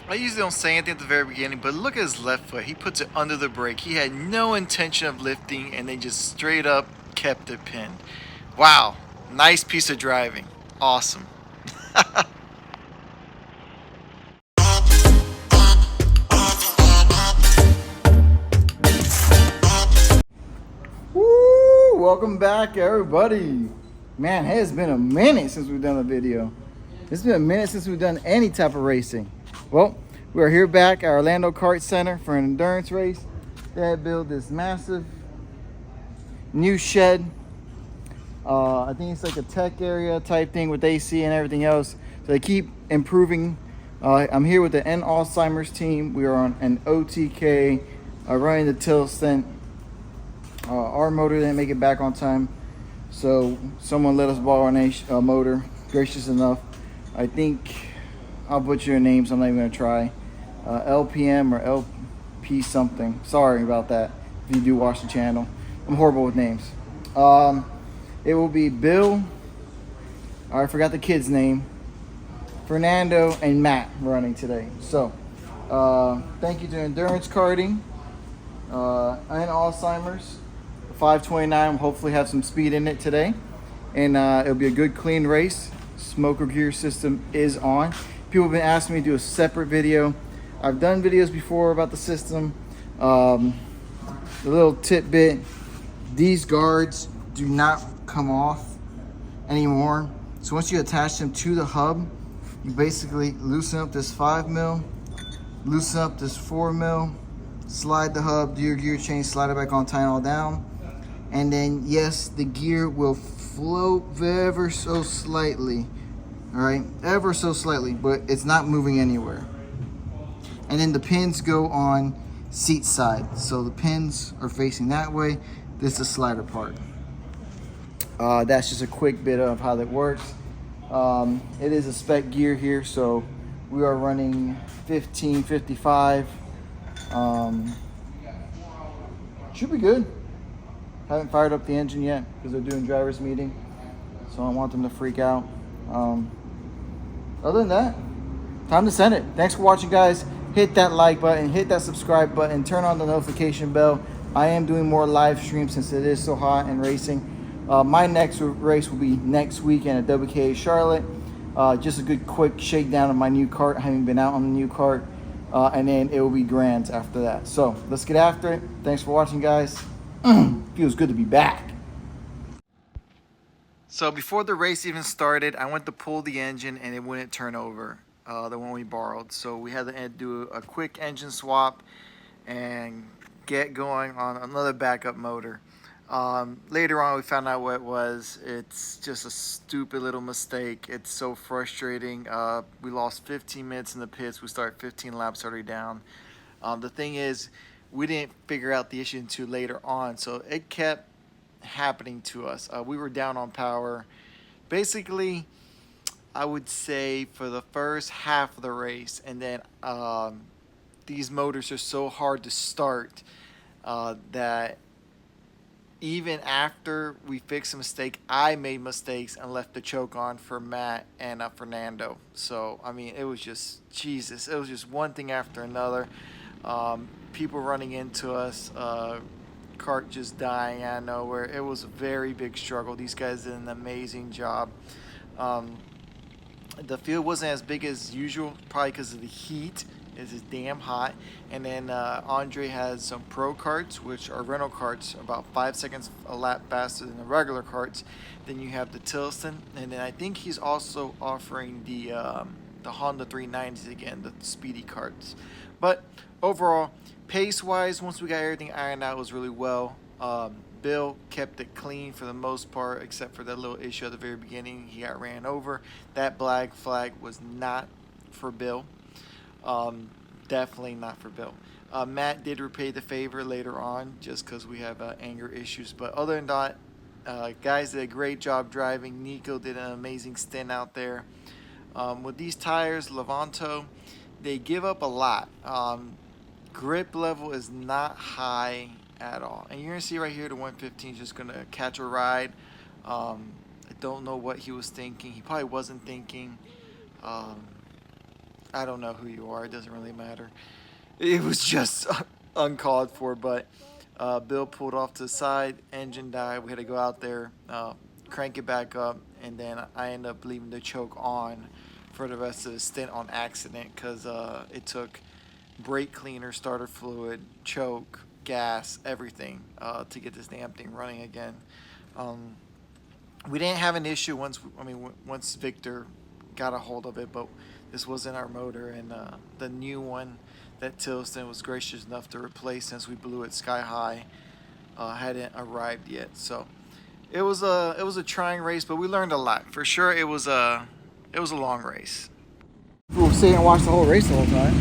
I usually don't say anything at the very beginning, but look at his left foot. He puts it under the brake. He had no intention of lifting, and they just straight up kept it pinned. Wow, nice piece of driving. Awesome. Woo! Welcome back, everybody. Man, it has been a minute since we've done a video. It's been a minute since we've done any type of racing. Well, we are here back at Orlando Kart Center for an endurance race. They had built this massive new shed. I think it's like a tech area type thing with AC and everything else. So they keep improving. I'm here with the N Alzheimer's team. We are on an OTK running the Tillotson. Our motor didn't make it back on time, so someone let us borrow a motor, gracious enough. I think I'll butcher your names. I'm not even gonna try. LPM or LP something. Sorry about that. If you do watch the channel, I'm horrible with names. It will be Bill. I forgot the kid's name. Fernando and Matt running today. So, thank you to Endurance Karting and Alzheimer's. 529 will hopefully have some speed in it today, and it'll be a good clean race. Smoker gear system is on. People have been asking me to do a separate video. I've done videos before about the system. The little tidbit: these guards do not come off anymore. So once you attach them to the hub, you basically loosen up this 5mm, loosen up this 4mm, slide the hub, do your gear change, slide it back on, tie it all down. And then, yes, the gear will float ever so slightly, all right? Ever so slightly, but it's not moving anywhere. And then the pins go on seat side. So the pins are facing that way. This is the slider part. That's just a quick bit of how that works. It is a spec gear here, so we are running 1555. Should be good. Haven't fired up the engine yet because they're doing driver's meeting, so I don't want them to freak out. Other than that, time to send it. Thanks for watching, guys. Hit that like button, hit that subscribe button, turn on the notification bell. I am doing more live streams since it is so hot and racing. My next race will be next weekend at WKA Charlotte. Just a good quick shakedown of my new kart. I haven't been out on the new kart. And then it will be Grands after that. So let's get after it. Thanks for watching, guys. Feels good to be back. So before the race even started, I went to pull the engine and it wouldn't turn over, the one we borrowed. So we had to do a quick engine swap and get going on another backup motor. Later on, we found out what it was. It's just a stupid little mistake. It's so frustrating. We lost 15 minutes in the pits. We started 15 laps already down. The thing is, we didn't figure out the issue until later on, so it kept happening to us. We were down on power. Basically, I would say for the first half of the race, and then these motors are so hard to start that even after we fixed a mistake, I made mistakes and left the choke on for Matt and Fernando. So, I mean, it was just, Jesus, it was just one thing after another. People running into us, cart just dying out of nowhere. It was a very big struggle. These guys did an amazing job. The field wasn't as big as usual, probably because of the heat. It's just damn hot. And then Andre has some pro carts, which are rental carts, about 5 seconds a lap faster than the regular carts. Then you have the Tillotson, and then I think he's also offering the Honda 390s again, the speedy carts. But overall, pace-wise, once we got everything ironed out, it was really well. Bill kept it clean for the most part, except for that little issue at the very beginning. He got ran over. That black flag was not for Bill. Definitely not for Bill. Matt did repay the favor later on just because we have anger issues. But other than that, guys did a great job driving. Nico did an amazing stint out there. With these tires, Levanto, they give up a lot. Grip level is not high at all. And you're going to see right here the 115 is just going to catch a ride. I don't know what he was thinking. He probably wasn't thinking. I don't know who you are. It doesn't really matter. It was just uncalled for, but Bill pulled off to the side, engine died. We had to go out there, crank it back up, and then I ended up leaving the choke on for the rest of the stint on accident because it took brake cleaner, starter fluid, choke, gas, everything to get this damn thing running again. We didn't have an issue once Victor got a hold of it, but this wasn't our motor, and the new one that Tillotson was gracious enough to replace since we blew it sky high hadn't arrived yet. So it was a trying race, but we learned a lot for sure. It was a long race. We'll sit and watch the whole race the whole time.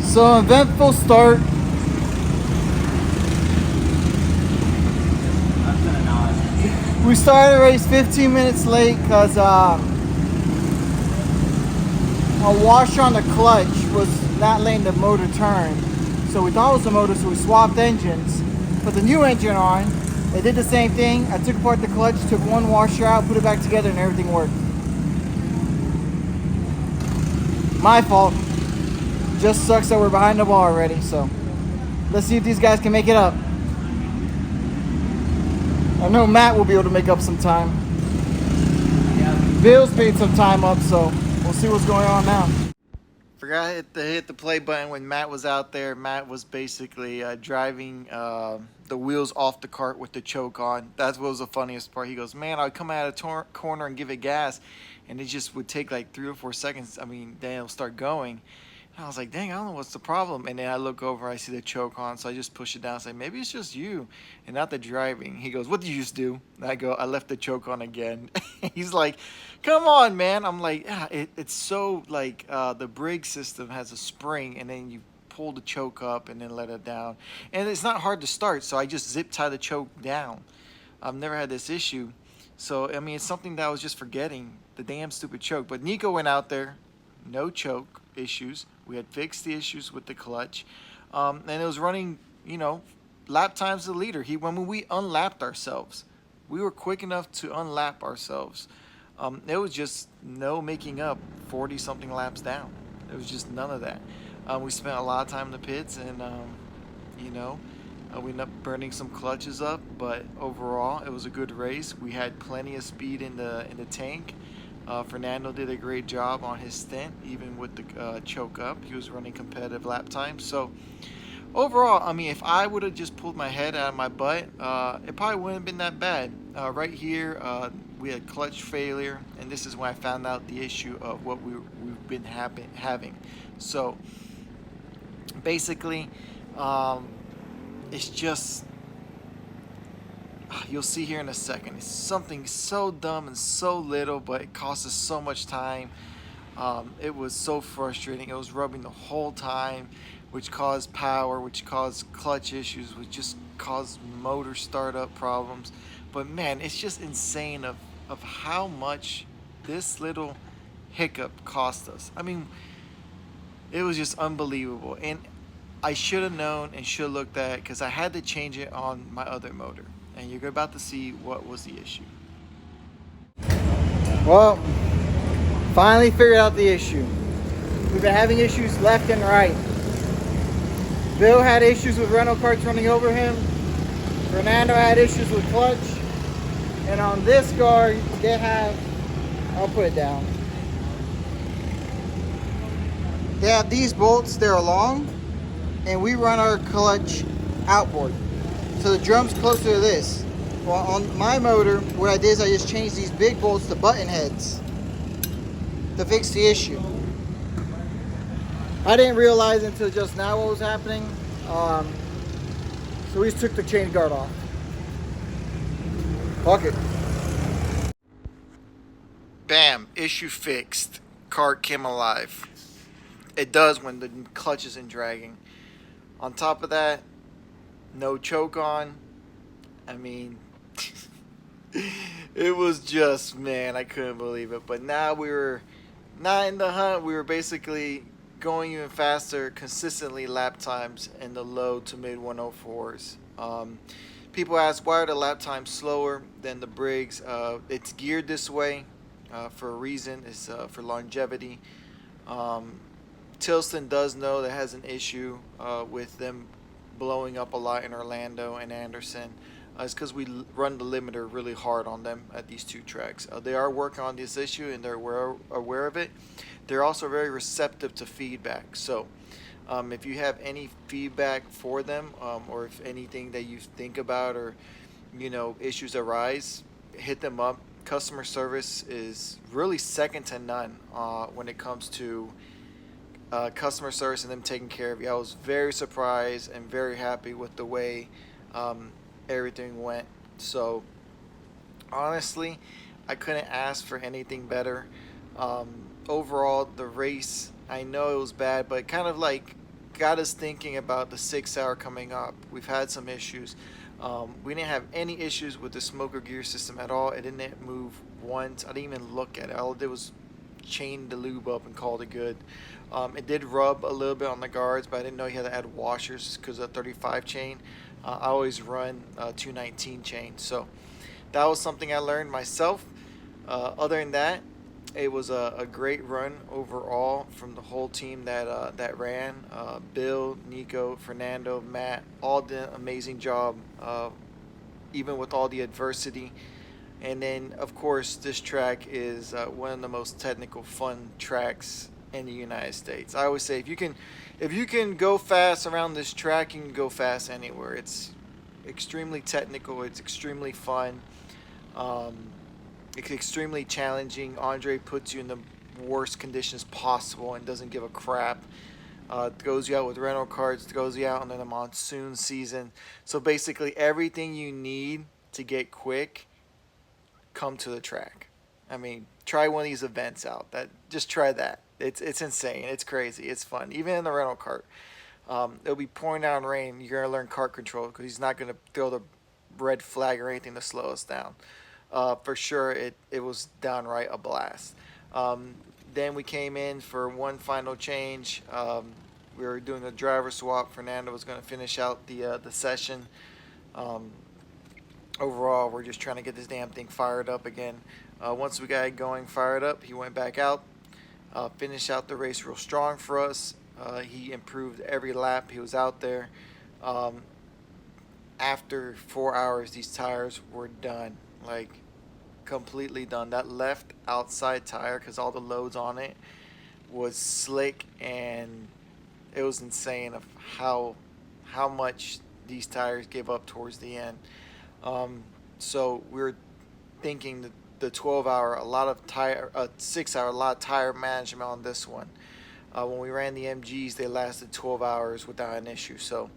So eventful start. We started the race 15 minutes late because a washer on the clutch was not letting the motor turn. So we thought it was the motor, so we swapped engines. Put the new engine on. It did the same thing. I took apart the clutch, took one washer out, put it back together, and everything worked. My fault. Just sucks that we're behind the ball already. So let's see if these guys can make it up. I know Matt will be able to make up some time. Yeah. Bill's made some time up, so we'll see what's going on now. Forgot to hit the play button when Matt was out there. Matt was basically driving the wheels off the cart with the choke on. That's what was the funniest part. He goes, man, I'd come out of the corner and give it gas, and it just would take like 3 or 4 seconds. I mean, then it'll start going. I was like, dang, I don't know what's the problem. And then I look over, I see the choke on, so I just push it down and say, maybe it's just you and not the driving. He goes, what did you just do? And I go, I left the choke on again. He's like, come on, man. I'm like, yeah, it's so like the brake system has a spring, and then you pull the choke up and then let it down. And it's not hard to start, so I just zip tie the choke down. I've never had this issue. So, I mean, it's something that I was just forgetting, the damn stupid choke. But Nico went out there, no choke issues. We had fixed the issues with the clutch, and it was running, lap times the leader. When we unlapped ourselves, we were quick enough to unlap ourselves. It was just no making up 40-something laps down. There was just none of that. We spent a lot of time in the pits, and we ended up burning some clutches up. But overall, it was a good race. We had plenty of speed in the tank. Fernando did a great job on his stint, even with the choke up. He was running competitive lap times. So overall, I mean, if I would have just pulled my head out of my butt, it probably wouldn't have been that bad. Right here, we had clutch failure, and this is when I found out the issue of what we've been having. So basically, it's just, you'll see here in a second, it's something so dumb and so little, but it cost us so much time. It was so frustrating. It was rubbing the whole time, which caused power, which caused clutch issues, which just caused motor startup problems. But man, it's just insane of how much this little hiccup cost us. I mean, it was just unbelievable. And I should have known and should have looked at it, because I had to change it on my other motor. And you're about to see what was the issue. Well, finally figured out the issue. We've been having issues left and right. Bill had issues with rental carts running over him. Fernando had issues with clutch. And on this guard, they have, I'll put it down. They have these bolts, they're long, and we run our clutch outboard. So the drum's closer to this. Well, on my motor, what I did is I just changed these big bolts to button heads to fix the issue. I didn't realize until just now what was happening. So we just took the chain guard off. Fuck it. Bam, issue fixed. Cart came alive. It does when the clutch isn't dragging. On top of that, no choke on. I mean, it was just, man, I couldn't believe it. But now we were not in the hunt. We were basically going even faster, consistently lap times in the low to mid 104s. People ask, why are the lap times slower than the Briggs? It's geared this way. for a reason. It's for longevity. Tillotson does know that has an issue with them blowing up a lot in Orlando and Anderson. It's because we run the limiter really hard on them at these two tracks. They are working on this issue and they're aware of it. They're also very receptive to feedback. So if you have any feedback for them, or if anything that you think about, or issues arise, hit them up. Customer service is really second to none when it comes to customer service and them taking care of you. I was very surprised and very happy with the way everything went. So honestly, I couldn't ask for anything better. Overall, the race, I know it was bad, but kind of like got us thinking about the 6 hour coming up. We've had some issues. We didn't have any issues with the smoker gear system at all. It didn't move once. I didn't even look at it. All it did was chain the lube up and called it good. It did rub a little bit on the guards, but I didn't know you had to add washers because of the 35 chain. I always run 219 chain, so that was something I learned myself. Other than that, it was a great run overall from the whole team that ran. Bill, Nico, Fernando, Matt, all did an amazing job, even with all the adversity. And then, of course, this track is one of the most technical, fun tracks in the United States. I always say if you can go fast around this track, you can go fast anywhere. It's extremely technical. It's extremely fun. It's extremely challenging. Andre puts you in the worst conditions possible and doesn't give a crap. Throws you out with rental cars, throws you out in the monsoon season. So basically everything you need to get quick, come to the track. I mean, try one of these events out. Just try that. It's insane. It's crazy. It's fun. Even in the rental cart. It'll be pouring down rain. You're going to learn cart control because he's not going to throw the red flag or anything to slow us down. For sure, it was downright a blast. Then we came in for one final change. We were doing a driver swap. Fernando was going to finish out the session. Overall, we're just trying to get this damn thing fired up again. Once we got it going, fired up, he went back out, finished out the race real strong for us. He improved every lap he was out there. After 4 hours, these tires were done, like completely done. That left outside tire, because all the loads on it, was slick, and it was insane of how much these tires gave up towards the end. So we were thinking that the 12 hour, a lot of tire, 6 hour, a lot of tire management on this one. When we ran the MGs, they lasted 12 hours without an issue. So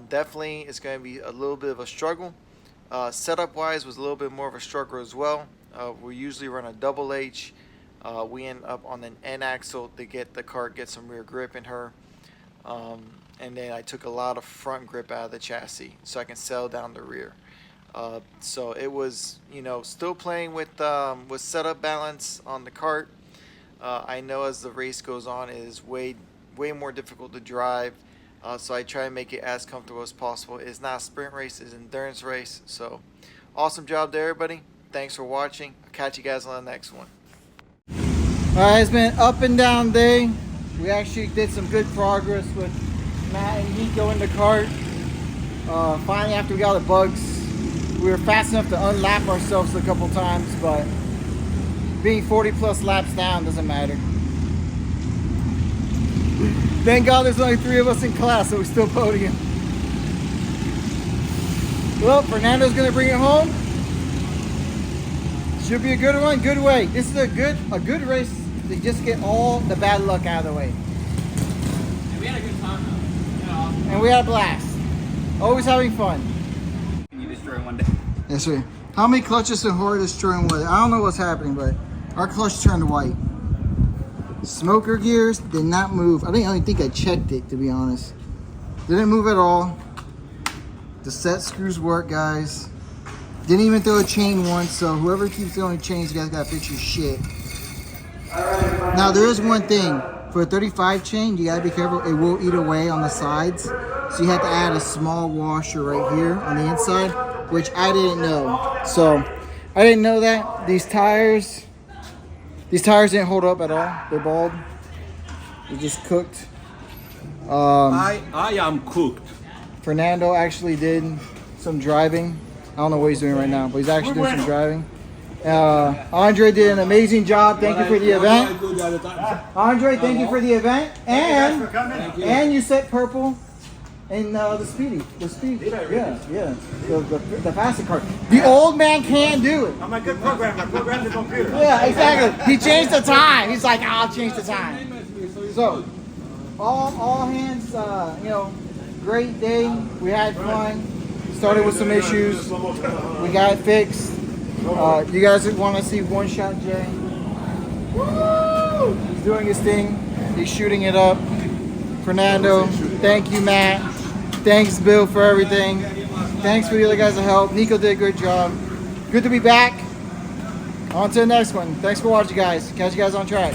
definitely it's going to be a little bit of a struggle. Setup wise was a little bit more of a struggle as well. We usually run a double H. We end up on an N axle to get the cart, get some rear grip in her. And then I took a lot of front grip out of the chassis so I can settle down the rear. So it was, still playing with setup balance on the cart. I know as the race goes on, it is way more difficult to drive. So I try to make it as comfortable as possible. It's not a sprint race, it's an endurance race. So awesome job there, everybody. Thanks for watching. I'll catch you guys on the next one. All right, it's been an up and down day. We actually did some good progress with Matt and Nico in the cart. Finally, after we got the bugs, we were fast enough to unlap ourselves a couple times, but being 40 plus laps down doesn't matter. Thank God there's only 3 of us in class, so we still podium. Well, Fernando's gonna bring it home. Should be a good one, good way. This is a good race to just get all the bad luck out of the way. And we had a good time though. And we had a blast. Always having fun. You destroy one day. Yes, sir. How many clutches and Horror destroying with it? I don't know what's happening, but our clutch turned white. Smoker gears did not move. I don't even think I checked it, to be honest. Didn't move at all. The set screws work, guys. Didn't even throw a chain once, so whoever keeps throwing chains, you guys gotta fix your shit. Now, there is one thing. For a 35 chain, you gotta be careful. It will eat away on the sides. So you have to add a small washer right here on the inside, which I didn't know. So I didn't know that. These tires These tires didn't hold up at all. They're bald. They're just cooked. I am cooked. Fernando actually did some driving. I don't know what he's doing right now, but he's actually doing some driving. Andre did an amazing job. Thank you for the event. Andre, thank you for the event. And you set purple in the speed. Yeah. The fastest car. The old man can't do it. I'm a good programmer. I programmed the computer. Yeah, exactly. He changed the time. He's like, I'll change the time. So, all hands, you know, great day. We had fun. Started with some issues. We got it fixed. You guys want to see One Shot Jay? Woo! He's doing his thing. He's shooting it up. Fernando, thank you, Matt. Thanks, Bill, for everything. Thanks for the other guys' help. Nico did a good job. Good to be back. On to the next one. Thanks for watching, guys. Catch you guys on track.